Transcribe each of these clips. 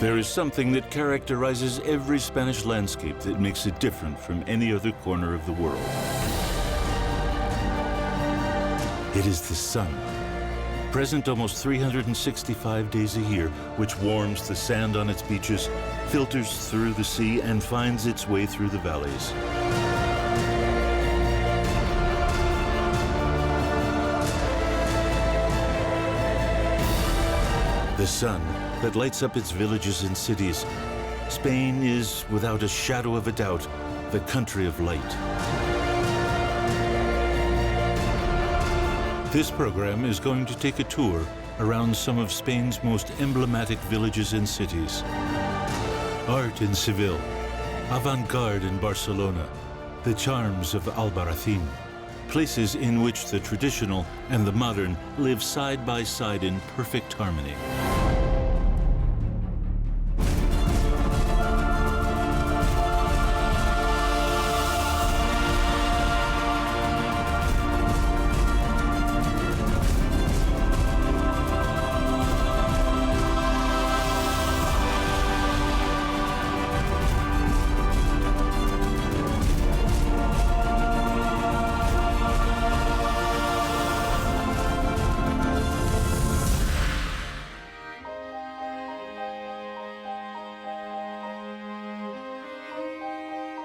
There is something that characterizes every Spanish landscape that makes it different from any other corner of the world. It is the sun, present almost 365 days a year, which warms the sand on its beaches, filters through the sea, and finds its way through the valleys. The sun that lights up its villages and cities. Spain is, without a shadow of a doubt, the country of light. This program is going to take a tour around some of Spain's most emblematic villages and cities. Art in Seville, avant-garde in Barcelona, the charms of Albarracin, places in which the traditional and the modern live side by side in perfect harmony.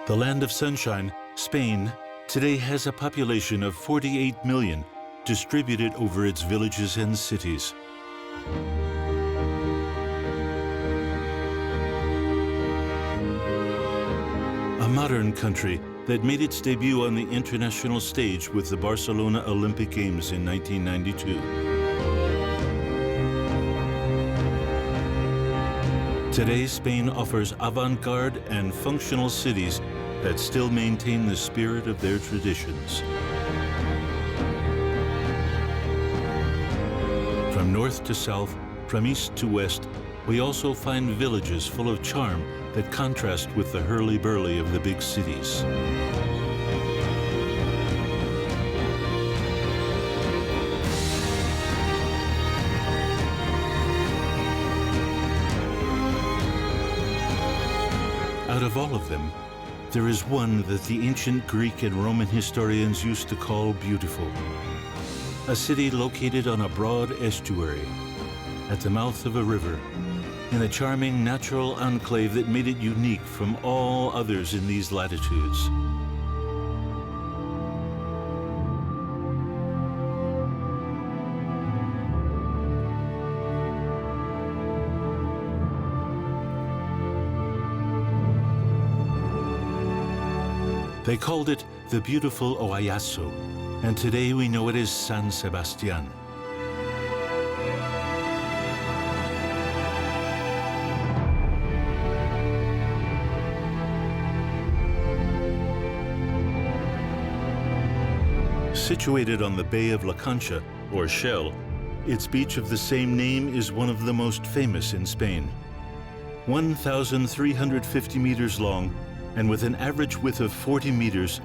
The land of sunshine, Spain, today has a population of 48 million, distributed over its villages and cities. A modern country that made its debut on the international stage with the Barcelona Olympic Games in 1992. Today, Spain offers avant-garde and functional cities that still maintain the spirit of their traditions. From north to south, from east to west, we also find villages full of charm that contrast with the hurly-burly of the big cities. Out of all of them, there is one that the ancient Greek and Roman historians used to call beautiful. A city located on a broad estuary, at the mouth of a river, in a charming natural enclave that made it unique from all others in these latitudes. They called it the beautiful Oayaso, and today we know it as San Sebastián. Situated on the Bay of La Concha, or Shell, its beach of the same name is one of the most famous in Spain. 1,350 meters long, and with an average width of 40 meters,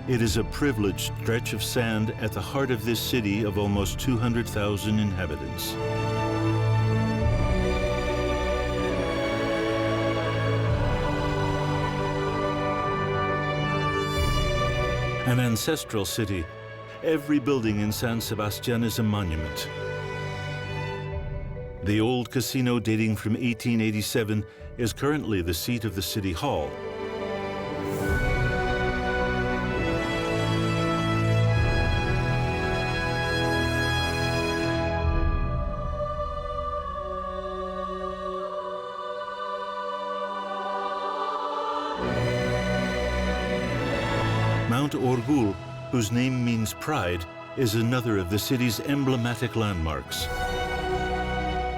it is a privileged stretch of sand at the heart of this city of almost 200,000 inhabitants. An ancestral city, every building in San Sebastián is a monument. The old casino dating from 1887 is currently the seat of the city hall. Mount Orgul, whose name means pride, is another of the city's emblematic landmarks.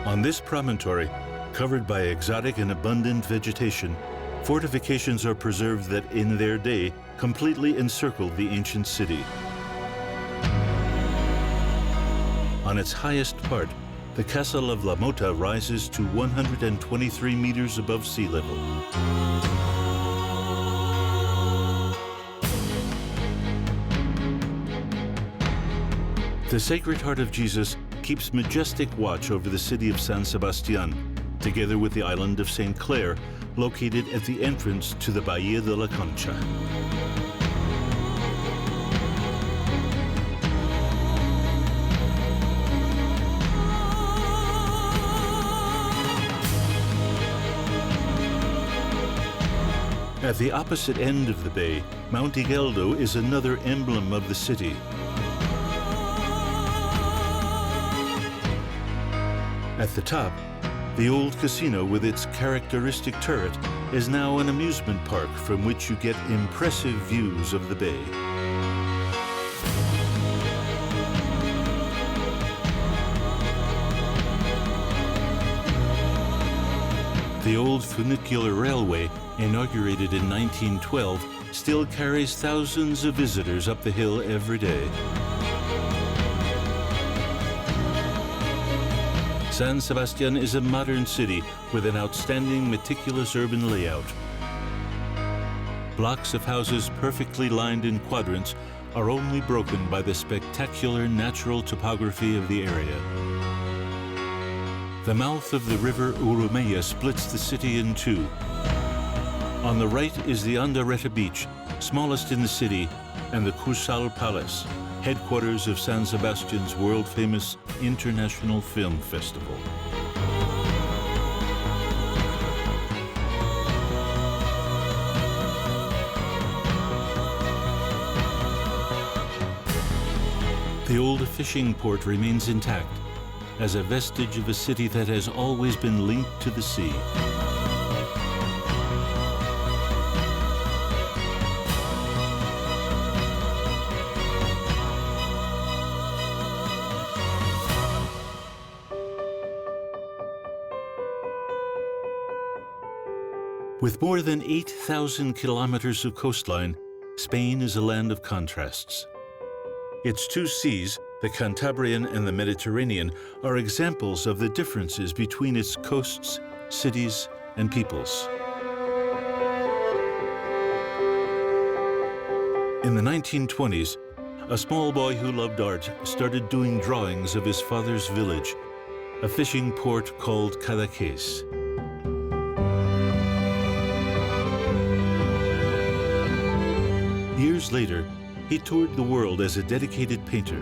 On this promontory, covered by exotic and abundant vegetation, fortifications are preserved that in their day completely encircled the ancient city. On its highest part, the Castle of La Mota rises to 123 meters above sea level. The Sacred Heart of Jesus keeps majestic watch over the city of San Sebastián, together with the island of St. Clair, located at the entrance to the Bahia de la Concha. At the opposite end of the bay, Mount Igueldo is another emblem of the city. At the top, the old casino with its characteristic turret is now an amusement park from which you get impressive views of the bay. The old funicular railway, inaugurated in 1912, still carries thousands of visitors up the hill every day. San Sebastian is a modern city with an outstanding meticulous urban layout. Blocks of houses perfectly lined in quadrants are only broken by the spectacular natural topography of the area. The mouth of the river Urumeya splits the city in two. On the right is the Andareta Beach, smallest in the city, and the Cursal Palace, headquarters of San Sebastian's world-famous International Film Festival. The old fishing port remains intact as a vestige of a city that has always been linked to the sea. With more than 8,000 kilometers of coastline, Spain is a land of contrasts. Its two seas, the Cantabrian and the Mediterranean, are examples of the differences between its coasts, cities, and peoples. In the 1920s, a small boy who loved art started doing drawings of his father's village, a fishing port called Cadaqués. Years later, he toured the world as a dedicated painter.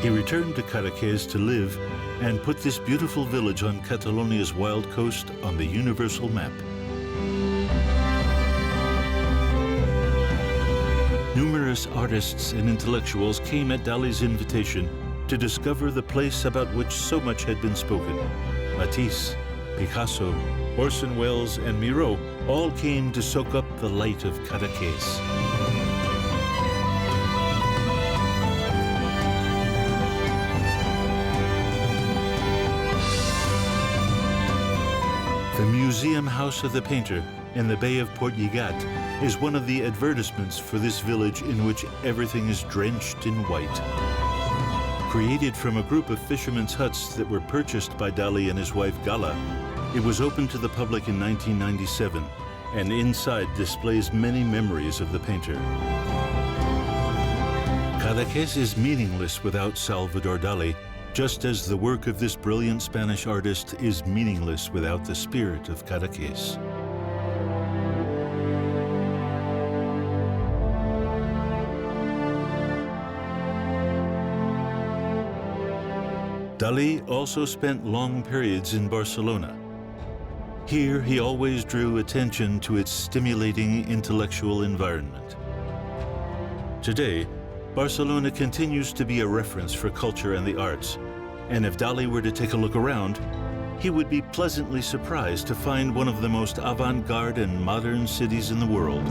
He returned to Cadaqués to live and put this beautiful village on Catalonia's wild coast on the universal map. Numerous artists and intellectuals came at Dali's invitation to discover the place about which so much had been spoken. Matisse, Picasso, Orson Welles, and Miro all came to soak up the light of Cadaqués. The Museum House of the Painter in the Bay of Port Lligat is one of the advertisements for this village in which everything is drenched in white. Created from a group of fishermen's huts that were purchased by Dali and his wife Gala, it was opened to the public in 1997, and inside displays many memories of the painter. Cadaqués is meaningless without Salvador Dali, just as the work of this brilliant Spanish artist is meaningless without the spirit of Cadaqués. Dali also spent long periods in Barcelona. Here, he always drew attention to its stimulating intellectual environment. Today, Barcelona continues to be a reference for culture and the arts, and if Dali were to take a look around, he would be pleasantly surprised to find one of the most avant-garde and modern cities in the world.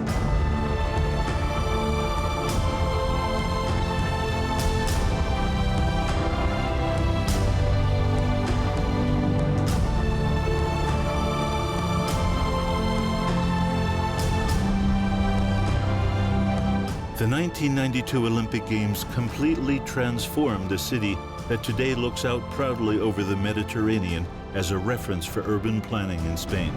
The 1992 Olympic Games completely transformed a city that today looks out proudly over the Mediterranean as a reference for urban planning in Spain.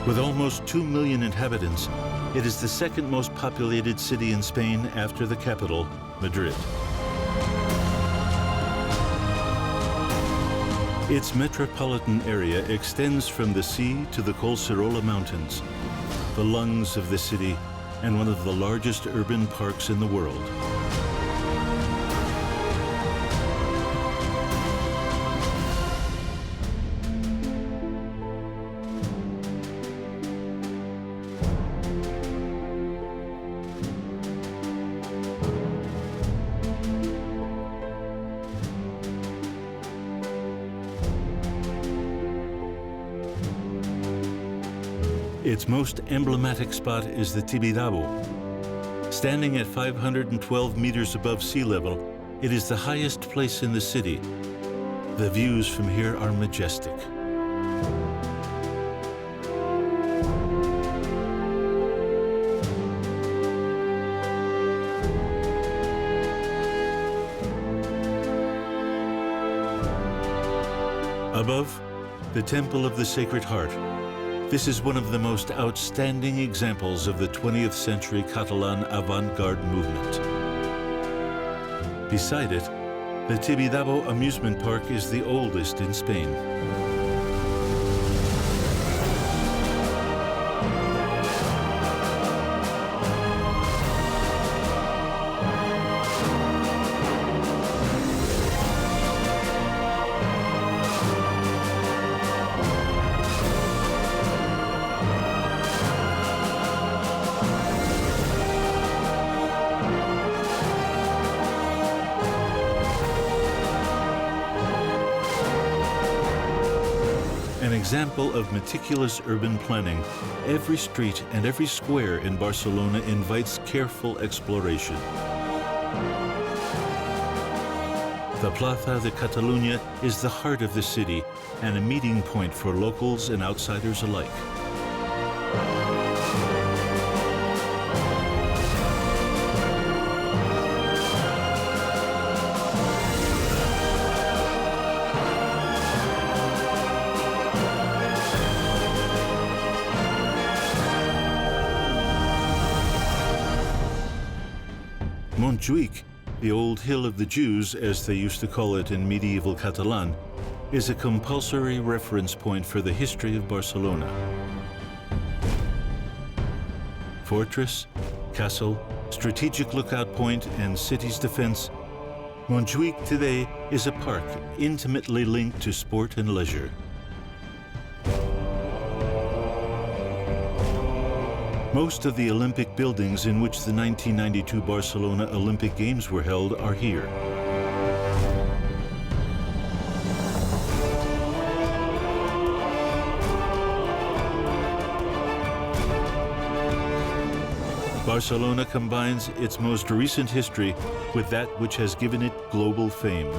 With almost 2 million inhabitants, it is the second most populated city in Spain after the capital, Madrid. Its metropolitan area extends from the sea to the Colserola Mountains, the lungs of the city and one of the largest urban parks in the world. Its most emblematic spot is the Tibidabo. Standing at 512 meters above sea level, it is the highest place in the city. The views from here are majestic. Above, the Temple of the Sacred Heart. This is one of the most outstanding examples of the 20th century Catalan avant-garde movement. Beside it, the Tibidabo amusement park is the oldest in Spain. An example of meticulous urban planning, every street and every square in Barcelona invites careful exploration. The Plaza de Catalunya is the heart of the city and a meeting point for locals and outsiders alike. Montjuic, the old hill of the Jews, as they used to call it in medieval Catalan, is a compulsory reference point for the history of Barcelona. Fortress, castle, strategic lookout point, and city's defense, Montjuic today is a park intimately linked to sport and leisure. Most of the Olympic buildings in which the 1992 Barcelona Olympic Games were held are here. Barcelona combines its most recent history with that which has given it global fame.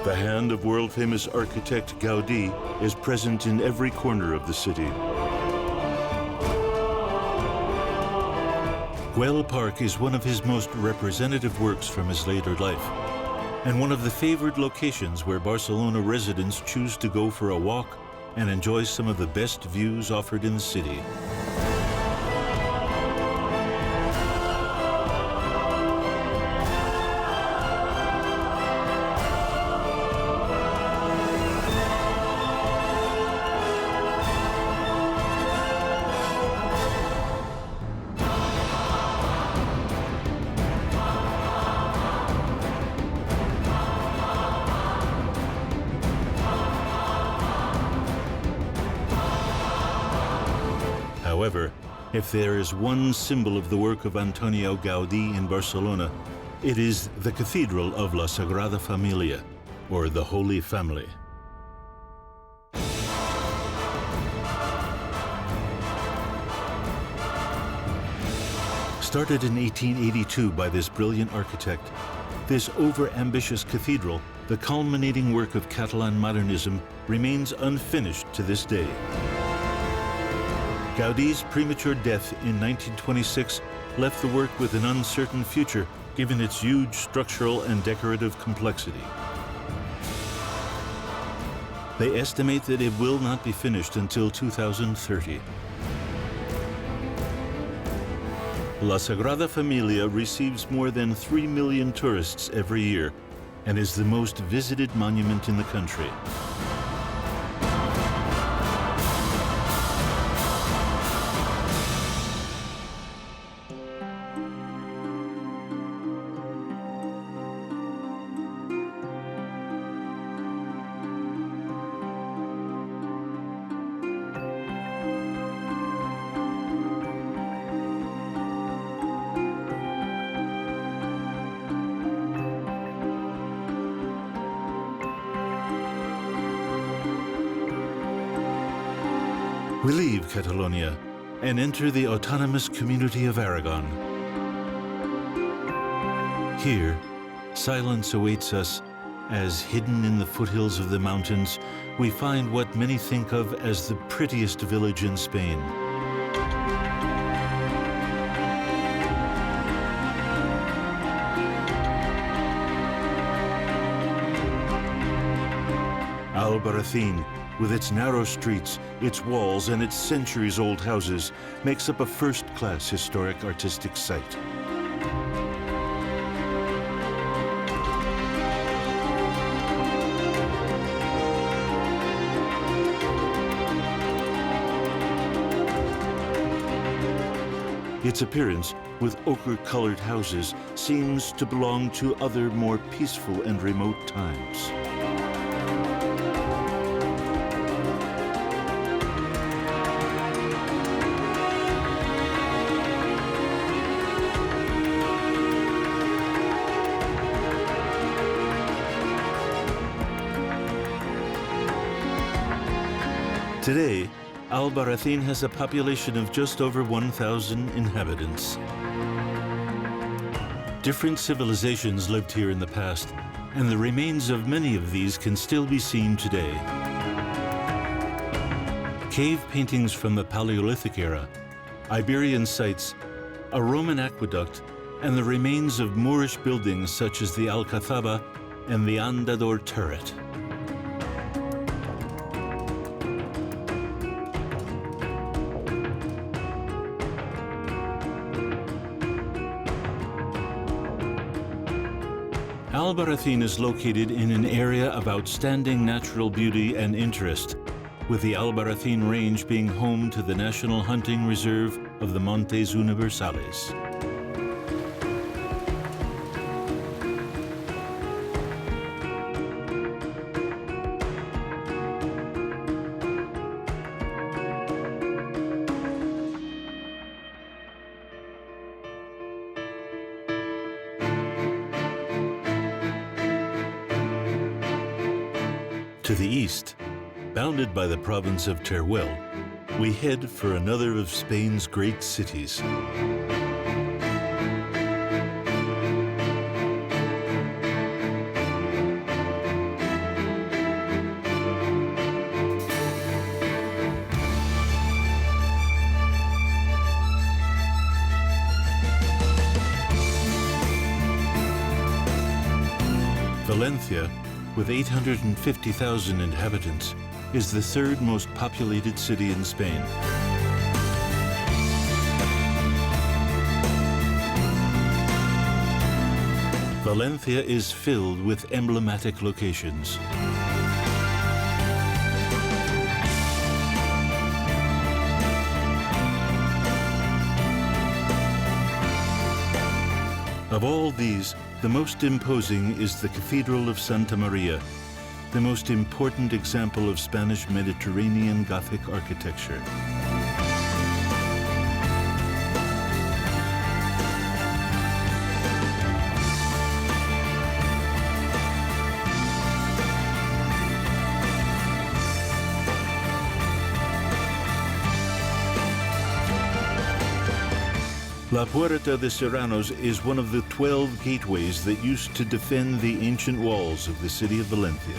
The hand of world-famous architect Gaudí is present in every corner of the city. Güell Park is one of his most representative works from his later life, and one of the favored locations where Barcelona residents choose to go for a walk and enjoy some of the best views offered in the city. However, if there is one symbol of the work of Antonio Gaudí in Barcelona, it is the Cathedral of La Sagrada Familia, or the Holy Family. Started in 1882 by this brilliant architect, this over-ambitious cathedral, the culminating work of Catalan modernism, remains unfinished to this day. Gaudí's premature death in 1926 left the work with an uncertain future, given its huge structural and decorative complexity. They estimate that it will not be finished until 2030. La Sagrada Familia receives more than 3 million tourists every year and is the most visited monument in the country. We leave Catalonia and enter the autonomous community of Aragon. Here, silence awaits us as, hidden in the foothills of the mountains, we find what many think of as the prettiest village in Spain. Albarracin, with its narrow streets, its walls, and its centuries-old houses, makes up a first-class historic artistic site. Its appearance, with ochre-colored houses, seems to belong to other, more peaceful and remote times. Today, Albarracin has a population of just over 1,000 inhabitants. Different civilizations lived here in the past, and the remains of many of these can still be seen today. Cave paintings from the Paleolithic era, Iberian sites, a Roman aqueduct, and the remains of Moorish buildings such as the Alcazaba and the Andador turret. Albarracin is located in an area of outstanding natural beauty and interest, with the Albarracin Range being home to the National Hunting Reserve of the Montes Universales. To the east, bounded by the province of Teruel, we head for another of Spain's great cities. Valencia, with 850,000 inhabitants, is the third most populated city in Spain. Valencia is filled with emblematic locations. Of all these, the most imposing is the Cathedral of Santa Maria, the most important example of Spanish Mediterranean Gothic architecture. La Puerta de Serranos is one of the 12 gateways that used to defend the ancient walls of the city of Valencia.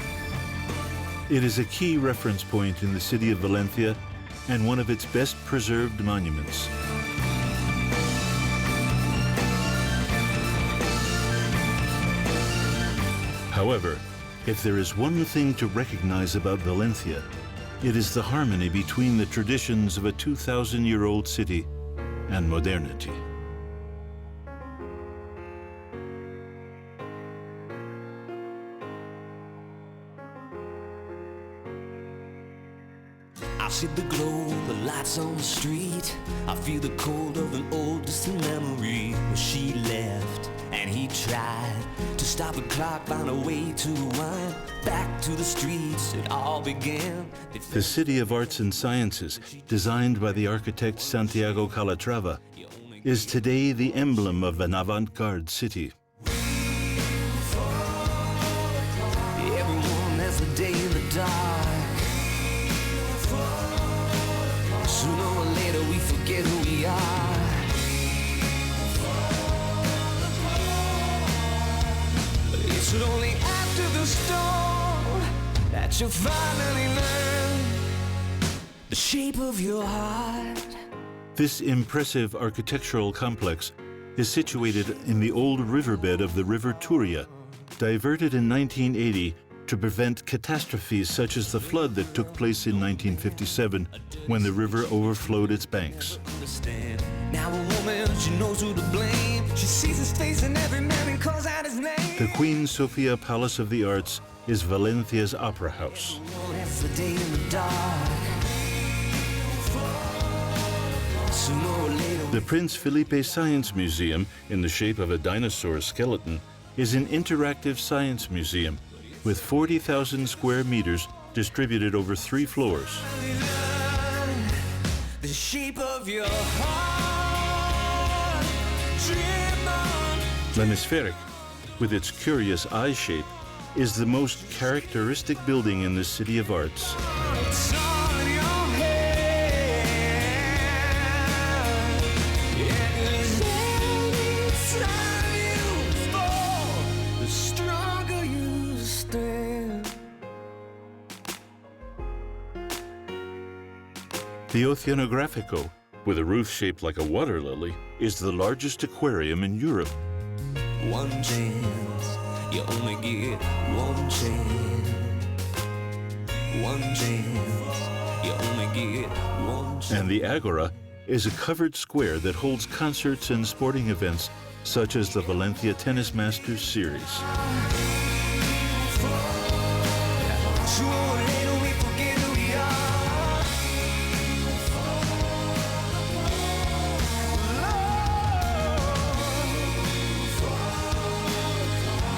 It is a key reference point in the city of Valencia and one of its best preserved monuments. However, if there is one thing to recognize about Valencia, it is the harmony between the traditions of a 2,000-year-old city and modernity. I see the glow, the lights on the street. I feel the cold of an old distant memory where she left and he tried to stop the clock, find a way to rewind back to the streets it all began. The City of Arts and Sciences, designed by the architect Santiago Calatrava, is today the emblem of an avant-garde city. Everyone has a day in the dark. But only after the storm that you'll finally learn the shape of your heart. This impressive architectural complex is situated in the old riverbed of the River Turia, diverted in 1980 to prevent catastrophes such as the flood that took place in 1957 when the river overflowed its banks. Now a woman, she knows who to blame. She sees his face in every man and calls out his name. The Queen Sofia Palace of the Arts is Valencia's opera house. That's the day in the dark. Sooner or later, The Prince Felipe Science Museum, in the shape of a dinosaur skeleton, is an interactive science museum with 40,000 square meters distributed over 3 floors. the shape of your heart. Dream on. L'Hemisphérique, with its curious eye shape, is the most characteristic building in the City of Arts. It's all in your head. Yeah, 'cause every time you fall, the stronger you stand. The Oceanográfico, with a roof shaped like a water lily, is the largest aquarium in Europe. One chance, you only get one chance. One chance, you only get one chance. And the Agora is a covered square that holds concerts and sporting events such as the Valencia Tennis Masters Series. Sooner or later we forget who we are.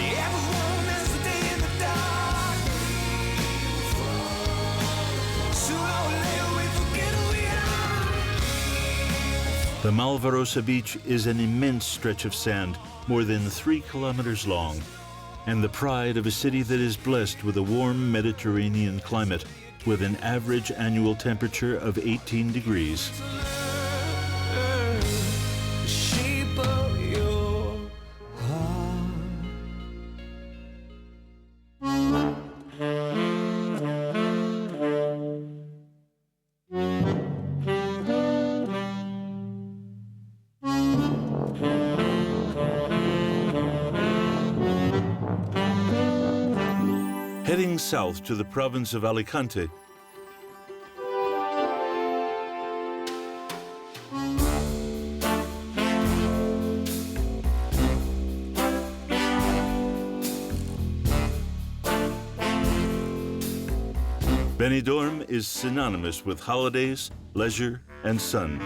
Everyone has a day in the dark. Sooner or later we forget who we are. The Malvarosa Beach is an immense stretch of sand, more than 3 kilometers long, and the pride of a city that is blessed with a warm Mediterranean climate with an average annual temperature of 18 degrees. The shape of your heart. Heading south to the province of Alicante, Benidorm is synonymous with holidays, leisure, and sun.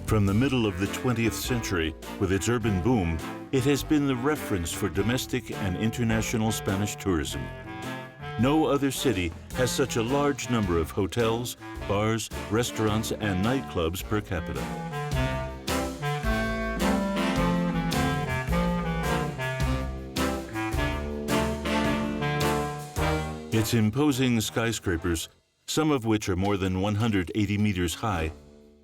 From the middle of the 20th century, with its urban boom, it has been the reference for domestic and international Spanish tourism. No other city has such a large number of hotels, bars, restaurants, and nightclubs per capita. Its imposing skyscrapers, some of which are more than 180 meters high,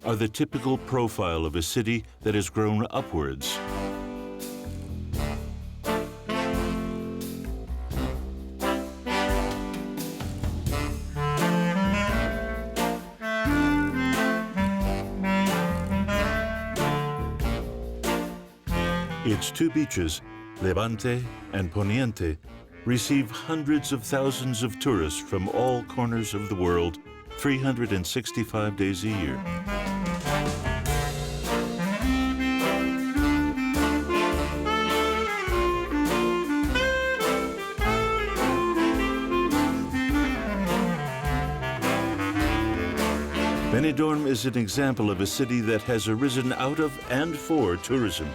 are the typical profile of a city that has grown upwards. Its 2 beaches, Levante and Poniente, receive hundreds of thousands of tourists from all corners of the world 365 days a year. Benidorm is an example of a city that has arisen out of and for tourism.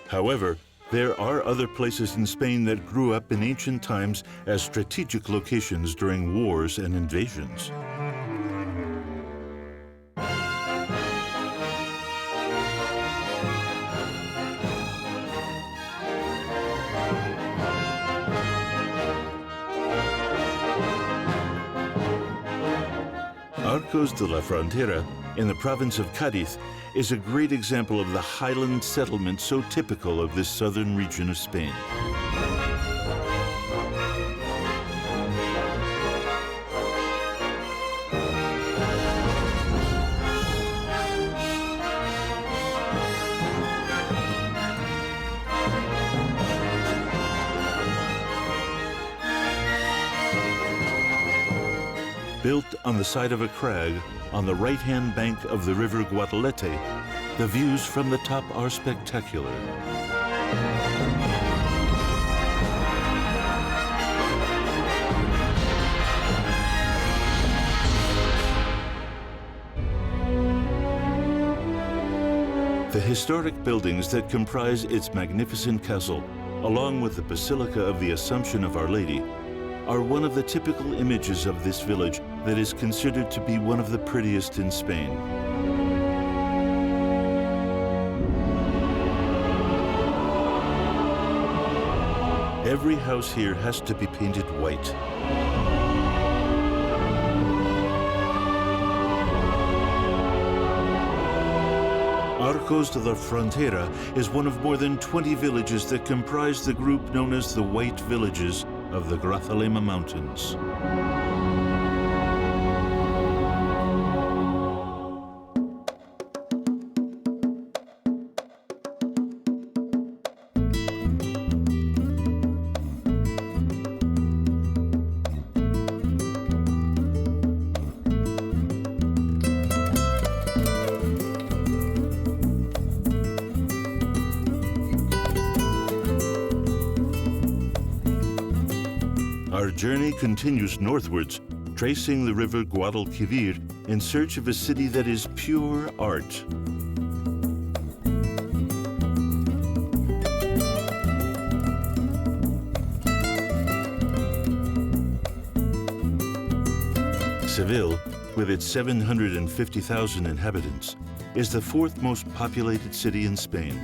However, there are other places in Spain that grew up in ancient times as strategic locations during wars and invasions. Arcos de la Frontera, in the province of Cádiz, is a great example of the highland settlement so typical of this southern region of Spain. Built on the side of a crag on the right-hand bank of the river Guadalete, the views from the top are spectacular. The historic buildings that comprise its magnificent castle, along with the Basilica of the Assumption of Our Lady, are one of the typical images of this village that is considered to be one of the prettiest in Spain. Every house here has to be painted white. Arcos de la Frontera is one of more than 20 villages that comprise the group known as the White Villages of the Grazalema Mountains. Our journey continues northwards, tracing the river Guadalquivir in search of a city that is pure art. Seville, with its 750,000 inhabitants, is the fourth most populated city in Spain.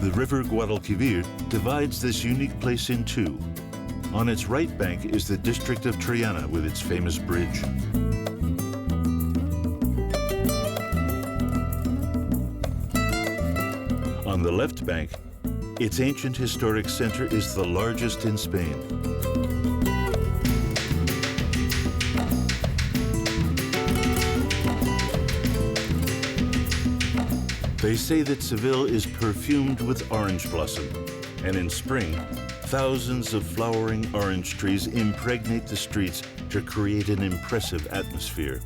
The river Guadalquivir divides this unique place in two. On its right bank is the district of Triana with its famous bridge. On the left bank, its ancient historic center is the largest in Spain. They say that Seville is perfumed with orange blossom, and in spring, thousands of flowering orange trees impregnate the streets to create an impressive atmosphere.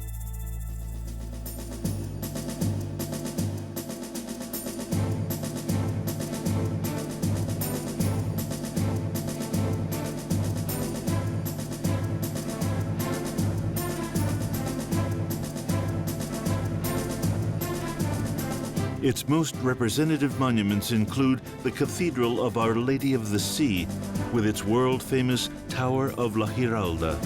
Its most representative monuments include the Cathedral of Our Lady of the Sea, with its world-famous Tower of La Giralda.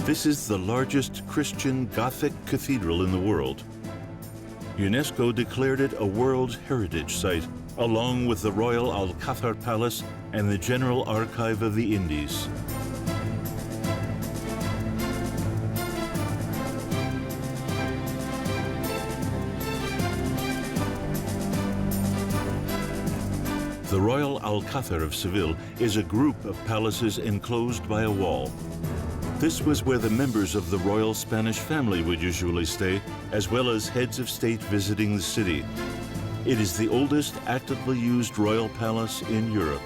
This is the largest Christian Gothic cathedral in the world. UNESCO declared it a World Heritage Site, along with the Royal Alcázar Palace and the General Archive of the Indies. The Royal Alcázar of Seville is a group of palaces enclosed by a wall. This was where the members of the royal Spanish family would usually stay, as well as heads of state visiting the city. It is the oldest actively used royal palace in Europe.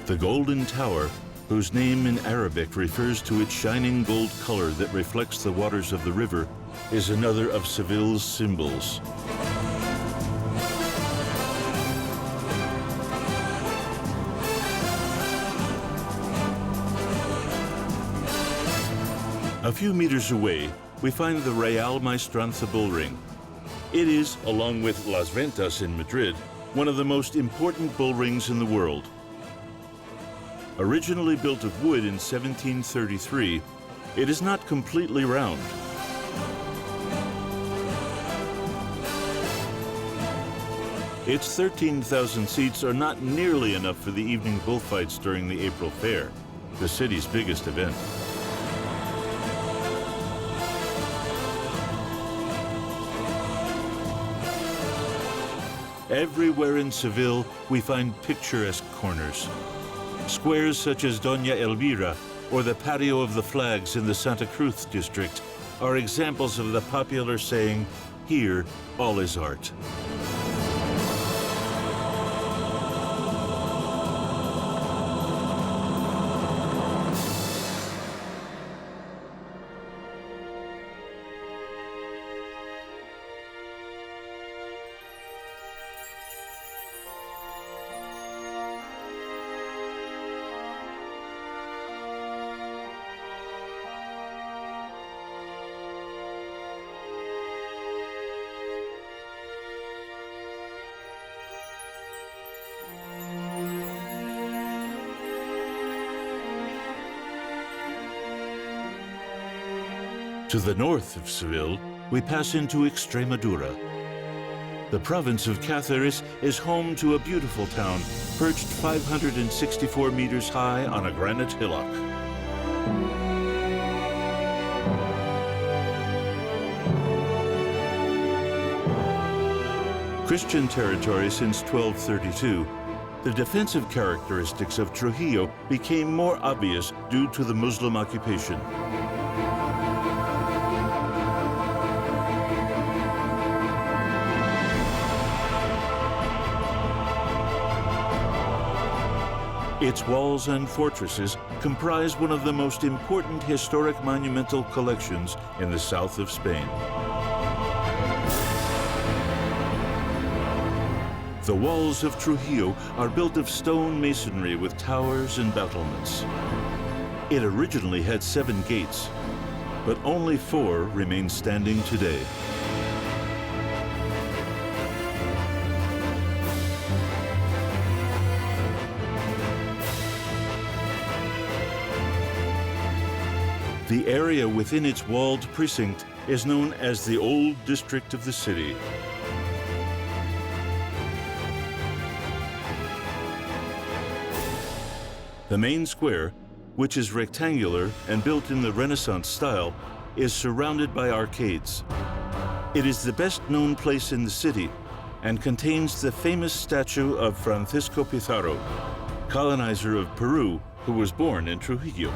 The Golden Tower, whose name in Arabic refers to its shining gold color that reflects the waters of the river, is another of Seville's symbols. A few meters away, we find the Real Maestranza bullring. It is, along with Las Ventas in Madrid, one of the most important bullrings in the world. Originally built of wood in 1733, it is not completely round. Its 13,000 seats are not nearly enough for the evening bullfights during the April Fair, the city's biggest event. Everywhere in Seville, we find picturesque corners. Squares such as Doña Elvira or the patio of the flags in the Santa Cruz district are examples of the popular saying, "Here, all is art." To the north of Seville, we pass into Extremadura. The province of Cáceres is home to a beautiful town perched 564 meters high on a granite hillock. Christian territory since 1232, the defensive characteristics of Trujillo became more obvious due to the Muslim occupation. Its walls and fortresses comprise one of the most important historic monumental collections in the south of Spain. The walls of Trujillo are built of stone masonry with towers and battlements. It originally had 7 gates, but only 4 remain standing today. The area within its walled precinct is known as the Old District of the city. The main square, which is rectangular and built in the Renaissance style, is surrounded by arcades. It is the best-known place in the city and contains the famous statue of Francisco Pizarro, colonizer of Peru who was born in Trujillo.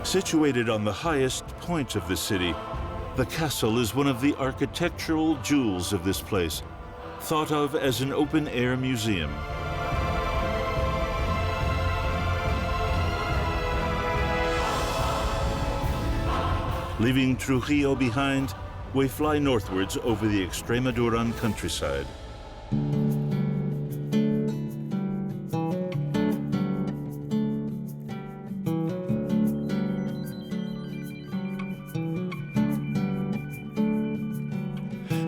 Situated on the highest point of the city, the castle is one of the architectural jewels of this place, thought of as an open-air museum. Leaving Trujillo behind, we fly northwards over the Extremaduran countryside.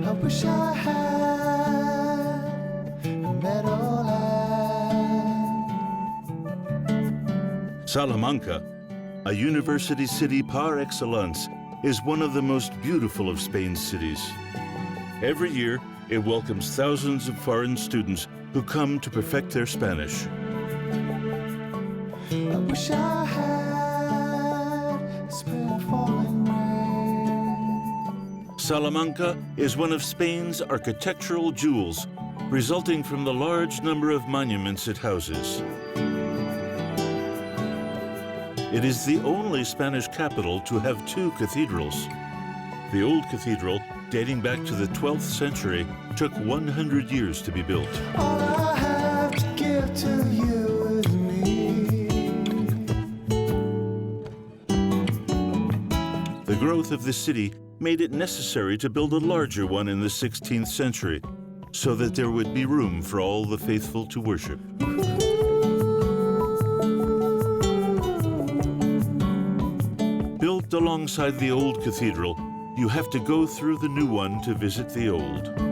I wish I had a meadowland. Salamanca, a university city par excellence, is one of the most beautiful of Spain's cities. Every year, it welcomes thousands of foreign students who come to perfect their Spanish. I wish I had a spring falling rain. Salamanca is one of Spain's architectural jewels, resulting from the large number of monuments it houses. It is the only Spanish capital to have 2 cathedrals. The old cathedral, dating back to the 12th century, took 100 years to be built. All I have to give to you is me. The growth of the city made it necessary to build a larger one in the 16th century, so that there would be room for all the faithful to worship. Built alongside the old cathedral, you have to go through the new one to visit the old.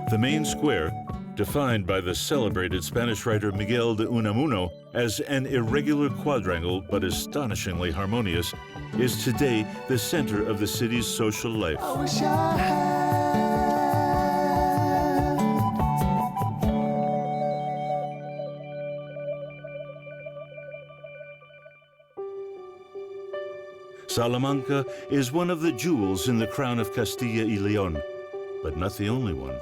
The main square, defined by the celebrated Spanish writer Miguel de Unamuno as an irregular quadrangle but astonishingly harmonious, is today the center of the city's social life. I wish I had. Salamanca is one of the jewels in the crown of Castilla y León, but not the only one.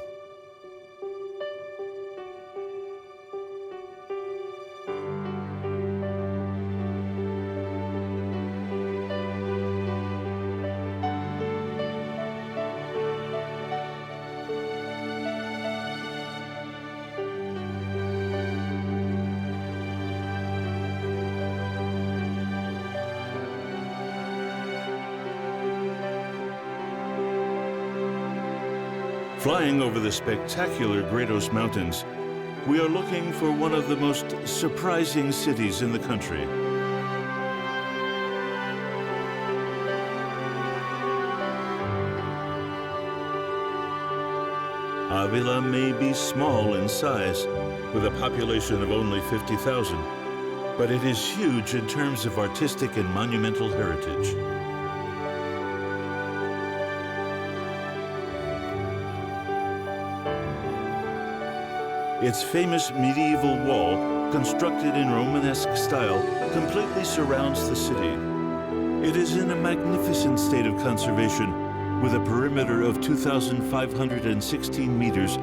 Flying over the spectacular Gredos Mountains, we are looking for one of the most surprising cities in the country. Avila may be small in size, with a population of only 50,000, but it is huge in terms of artistic and monumental heritage. Its famous medieval wall, constructed in Romanesque style, completely surrounds the city. It is in a magnificent state of conservation, with a perimeter of 2,516 meters,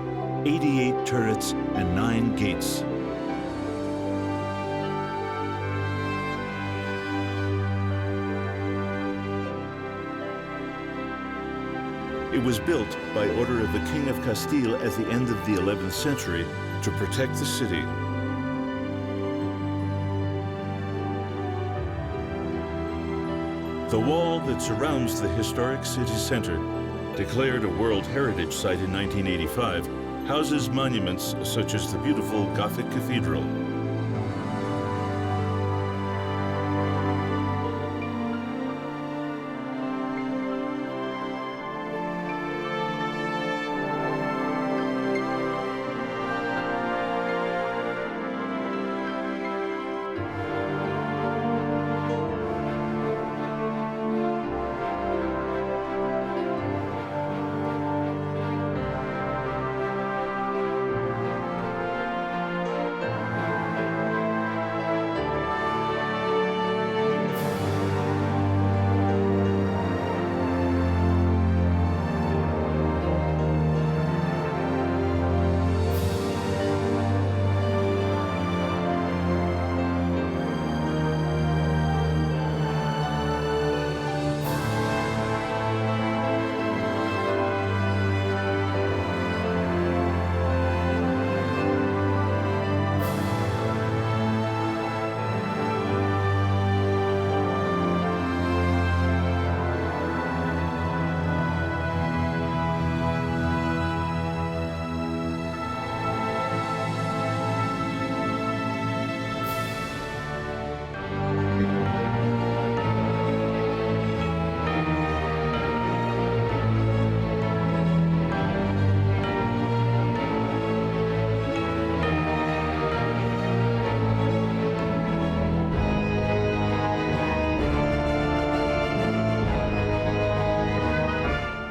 88 turrets, and 9 gates. It was built by order of the King of Castile at the end of the 11th century to protect the city. The wall that surrounds the historic city center, declared a World Heritage Site in 1985, houses monuments such as the beautiful Gothic Cathedral.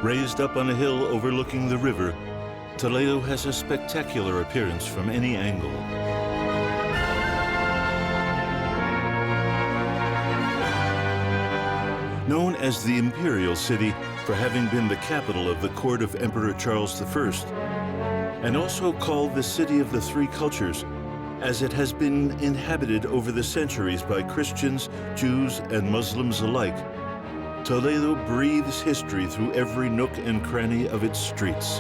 Raised up on a hill overlooking the river, Toledo has a spectacular appearance from any angle. Known as the Imperial City for having been the capital of the court of Emperor Charles I, and also called the City of the Three Cultures, as it has been inhabited over the centuries by Christians, Jews, and Muslims alike, Toledo breathes history through every nook and cranny of its streets.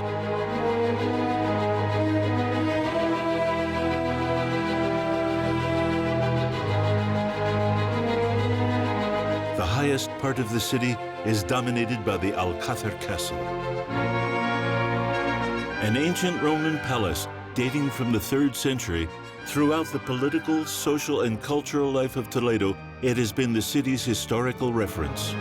The highest part of the city is dominated by the Alcázar Castle, an ancient Roman palace dating from the 3rd century. Throughout the political, social, and cultural life of Toledo, it has been the city's historical reference.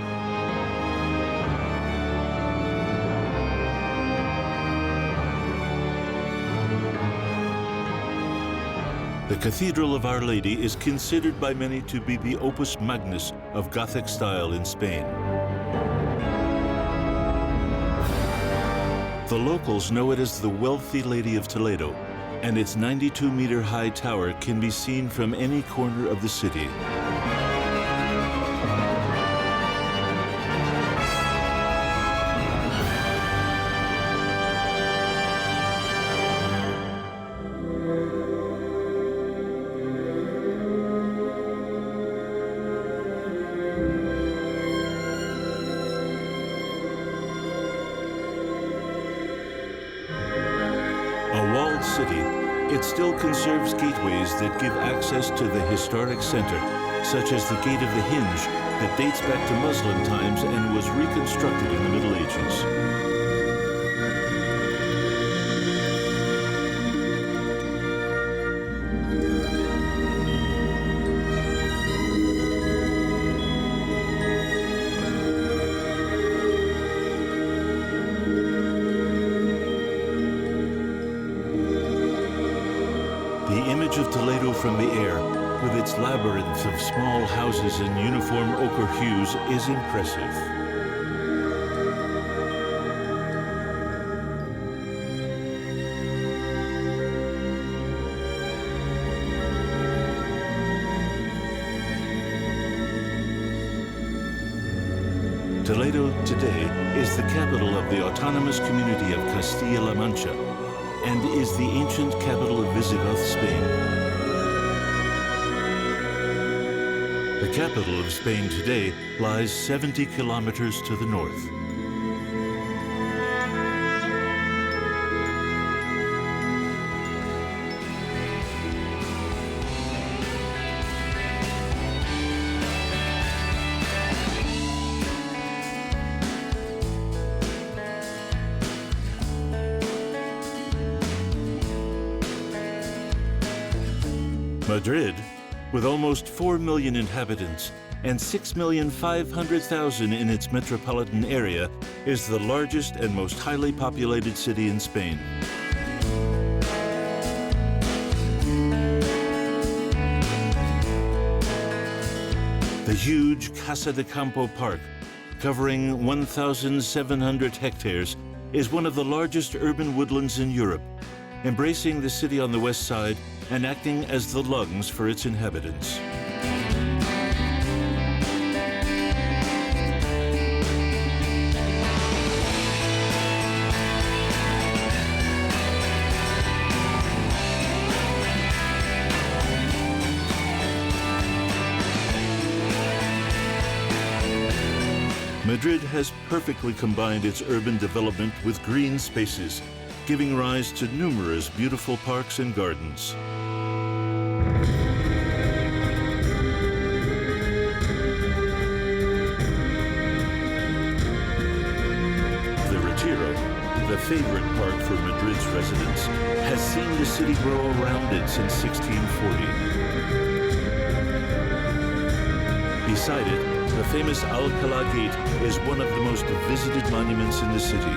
The Cathedral of Our Lady is considered by many to be the opus magnus of Gothic style in Spain. The locals know it as the Wealthy Lady of Toledo, and its 92-meter-high tower can be seen from any corner of the city. A walled city, it still conserves gateways that give access to the historic center, such as the Gate of the Hinge that dates back to Muslim times and was reconstructed in the Middle Ages. The image of Toledo from the air, with its labyrinth of small houses and uniform ochre hues, is impressive. Toledo today is the capital of the autonomous community of Castilla-La Mancha, and is the ancient capital of Visigoth, Spain. The capital of Spain today lies 70 kilometers to the north. Madrid, with almost 4 million inhabitants and 6,500,000 in its metropolitan area, is the largest and most highly populated city in Spain. The huge Casa de Campo Park, covering 1,700 hectares, is one of the largest urban woodlands in Europe, embracing the city on the west side and acting as the lungs for its inhabitants. Madrid has perfectly combined its urban development with green spaces, giving rise to numerous beautiful parks and gardens. The Retiro, the favorite park for Madrid's residents, has seen the city grow around it since 1640. Beside it, the famous Alcalá Gate is one of the most visited monuments in the city.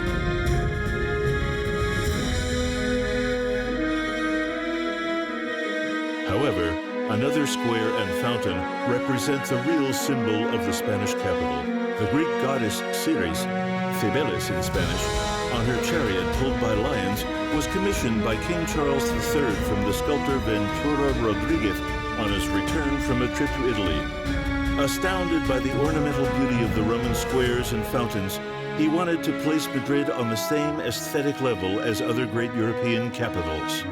However, another square and fountain represent the real symbol of the Spanish capital. The Greek goddess Ceres, Cibeles in Spanish, on her chariot pulled by lions, was commissioned by King Charles III from the sculptor Ventura Rodriguez on his return from a trip to Italy. Astounded by the ornamental beauty of the Roman squares and fountains, he wanted to place Madrid on the same aesthetic level as other great European capitals.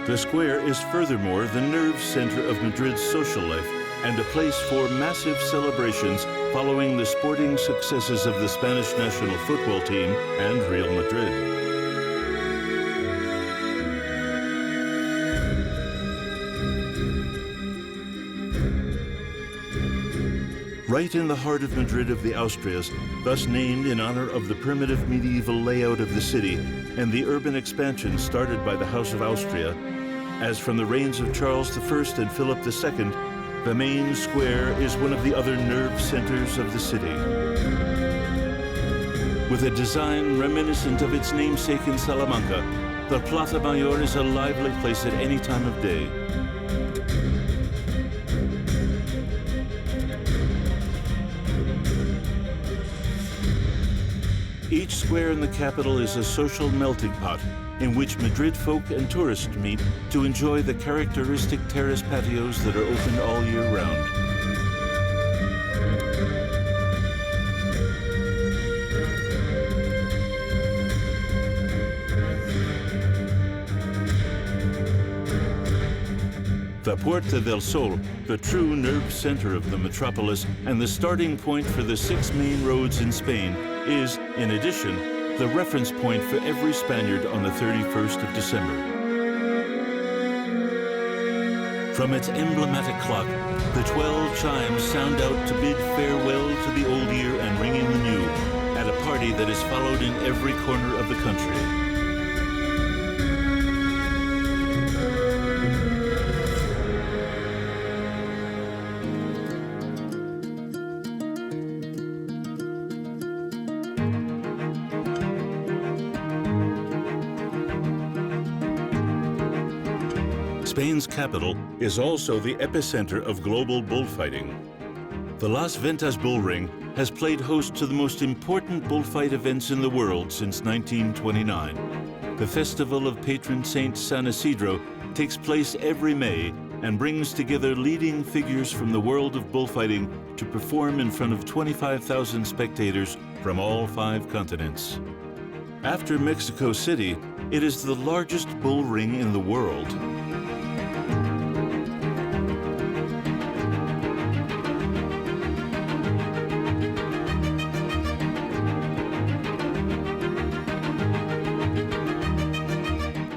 The square is furthermore the nerve center of Madrid's social life, and a place for massive celebrations following the sporting successes of the Spanish national football team and Real Madrid. Right in the heart of Madrid of the Austrias, thus named in honor of the primitive medieval layout of the city and the urban expansion started by the House of Austria, as from the reigns of Charles I and Philip II, the main square is one of the other nerve centers of the city. With a design reminiscent of its namesake in Salamanca, the Plaza Mayor is a lively place at any time of day. Each square in the capital is a social melting pot in which Madrid folk and tourists meet to enjoy the characteristic terrace patios that are open all year round. The Puerta del Sol, the true nerve center of the metropolis and the starting point for the 6 main roads in Spain, is, in addition, the reference point for every Spaniard on the 31st of December. From its emblematic clock, the 12 chimes sound out to bid farewell to the old year and ring in the new, at a party that is followed in every corner of the country. Spain's capital is also the epicenter of global bullfighting. The Las Ventas Bull Ring has played host to the most important bullfight events in the world since 1929. The festival of patron saint San Isidro takes place every May and brings together leading figures from the world of bullfighting to perform in front of 25,000 spectators from all 5 continents. After Mexico City, it is the largest bull ring in the world.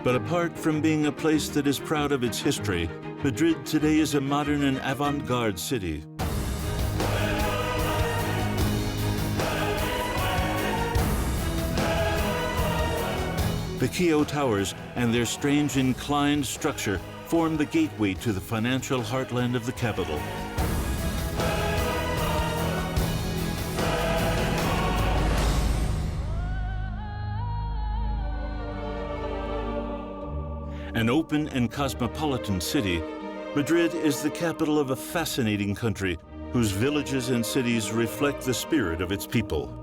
But apart from being a place that is proud of its history, Madrid today is a modern and avant-garde city. The Keough Towers and their strange inclined structure form the gateway to the financial heartland of the capital. An open and cosmopolitan city, Madrid is the capital of a fascinating country whose villages and cities reflect the spirit of its people.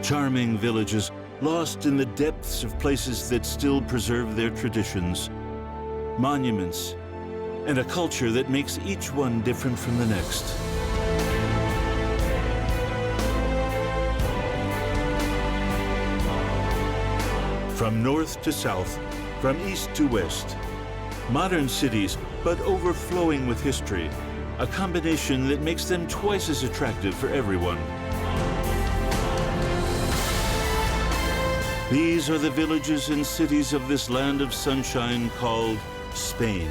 Charming villages lost in the depths of places that still preserve their traditions, monuments, and a culture that makes each one different from the next. From north to south, from east to west, modern cities, but overflowing with history, a combination that makes them twice as attractive for everyone. These are the villages and cities of this land of sunshine called Spain.